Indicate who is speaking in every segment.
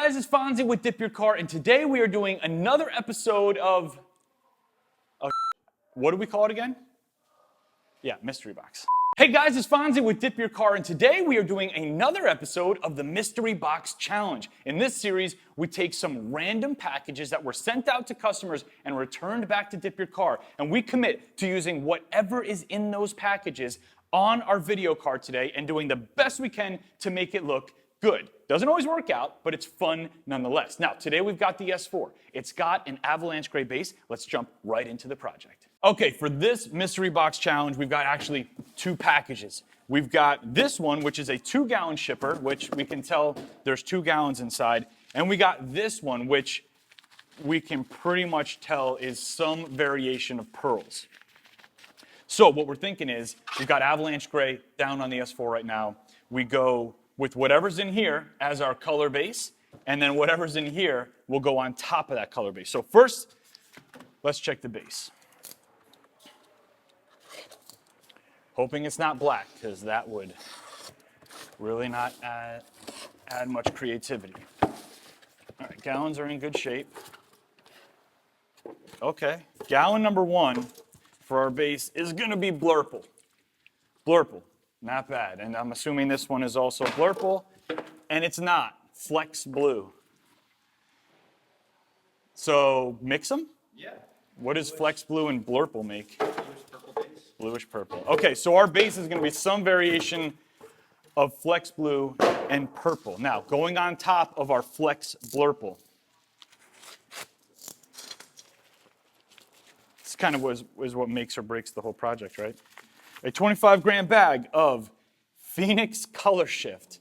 Speaker 1: guys, it's Fonzie with Dip Your Car, and today we are doing another episode of what do we call it again? Yeah, Mystery Box. Hey guys, it's Fonzie with Dip Your Car, and today we are doing another episode of the Mystery Box Challenge. In this series, we take some random packages that were sent out to customers and returned back to Dip Your Car, and we commit to using whatever is in those packages on our video card today and doing the best we can to make it look good. Doesn't always work out, but it's fun nonetheless. Now, today we've got the S4. It's got an avalanche gray base. Let's jump right into the project. Okay, for this mystery box challenge, we've got actually two packages. We've got this one, which is a 2-gallon shipper, which we can tell there's 2 gallons inside. And we got this one, which we can pretty much tell is some variation of pearls. So what we're thinking is, we've got avalanche gray down on the S4 right now. We go with whatever's in here as our color base, and then whatever's in here will go on top of that color base. So first, let's check the base. Hoping it's not black, because that would really not add much creativity. All right, gallons are in good shape. Okay, gallon number 1 for our base is gonna be Blurple. Blurple, not bad. And I'm assuming this one is also Blurple, and it's not, Flex Blue. So mix them?
Speaker 2: Yeah.
Speaker 1: What does Flex Blue and Blurple make?
Speaker 2: Bluish purple base.
Speaker 1: Bluish purple. Okay, so our base is going to be some variation of Flex Blue and purple. Now, going on top of our Flex Blurple. This kind of is what makes or breaks the whole project, right? A 25-gram bag of Phoenix Color Shift.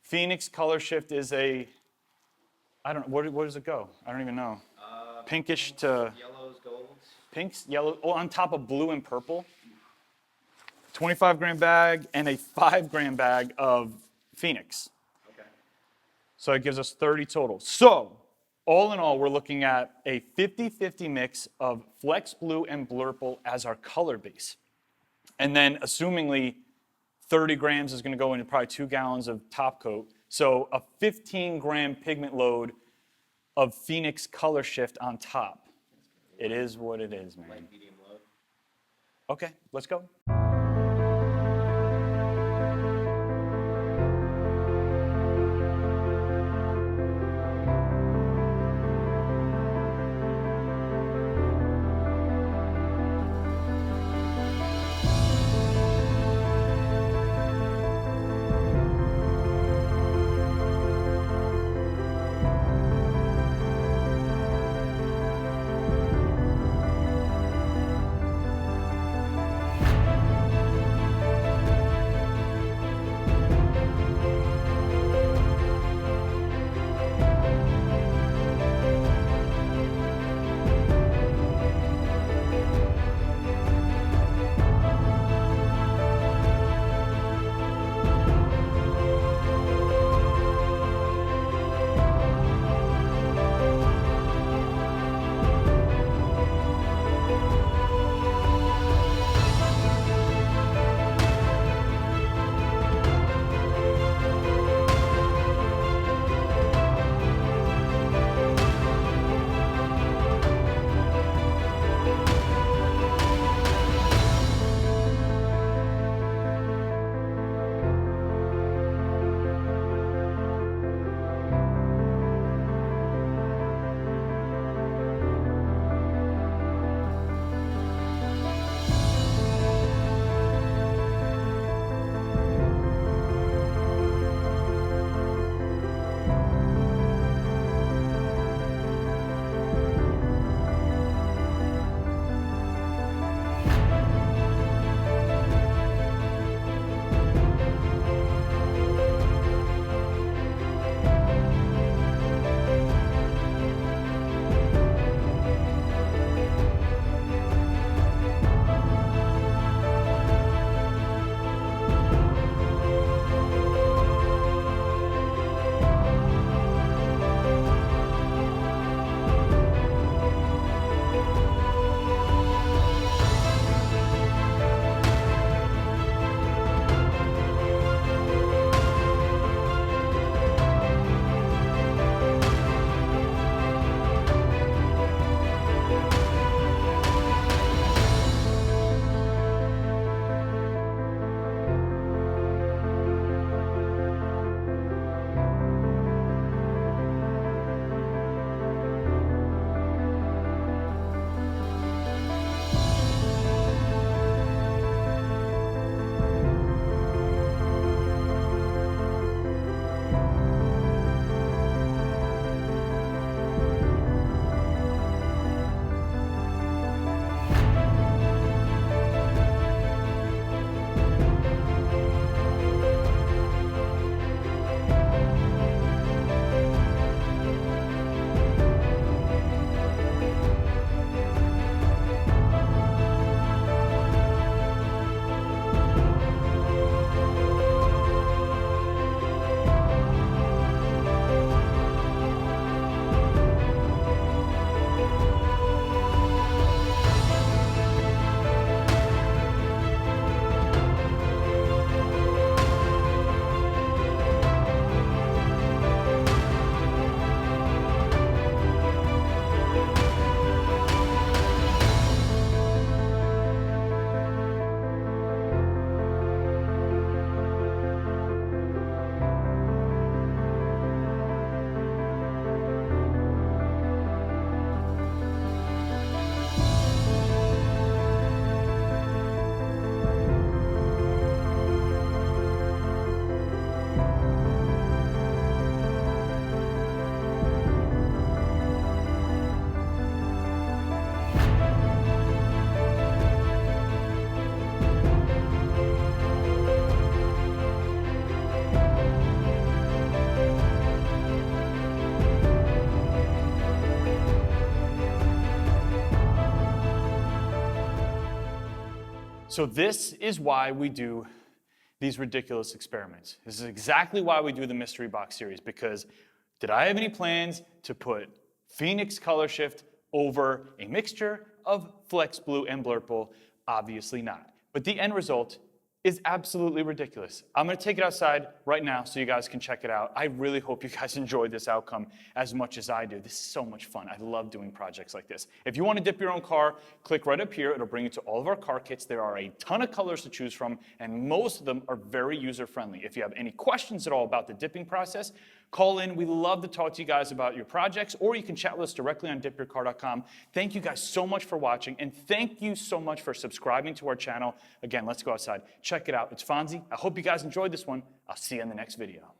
Speaker 1: Phoenix Color Shift is a, I don't know, where does it go? I don't even know. Pinkish to...
Speaker 2: Yellows, golds.
Speaker 1: Pinks, yellow, on top of blue and purple. 25-gram bag and a 5-gram bag of Phoenix.
Speaker 2: Okay.
Speaker 1: So it gives us 30 total. So, all in all, we're looking at a 50-50 mix of Flex Blue and Blurple as our color base. And then, assumingly, 30 grams is going to go into probably 2 gallons of top coat. So a 15-gram pigment load of Phoenix Color Shift on top. It is what it is, man.
Speaker 2: Light, medium, low.
Speaker 1: Okay, let's go. So this is why we do these ridiculous experiments. This is exactly why we do the mystery box series, because did I have any plans to put Phoenix color shift over a mixture of Flex Blue and Blurple? Obviously not. But the end result is absolutely ridiculous. I'm gonna take it outside right now so you guys can check it out. I really hope you guys enjoyed this outcome as much as I do. This is so much fun. I love doing projects like this. If you want to dip your own car, click right up here. It'll bring you to all of our car kits. There are a ton of colors to choose from, and most of them are very user-friendly. If you have any questions at all about the dipping process, call in. We love to talk to you guys about your projects, or you can chat with us directly on DipYourCar.com. Thank you guys so much for watching, and thank you so much for subscribing to our channel. Again, let's go outside. Check it out. It's Fonzie. I hope you guys enjoyed this one. I'll see you in the next video.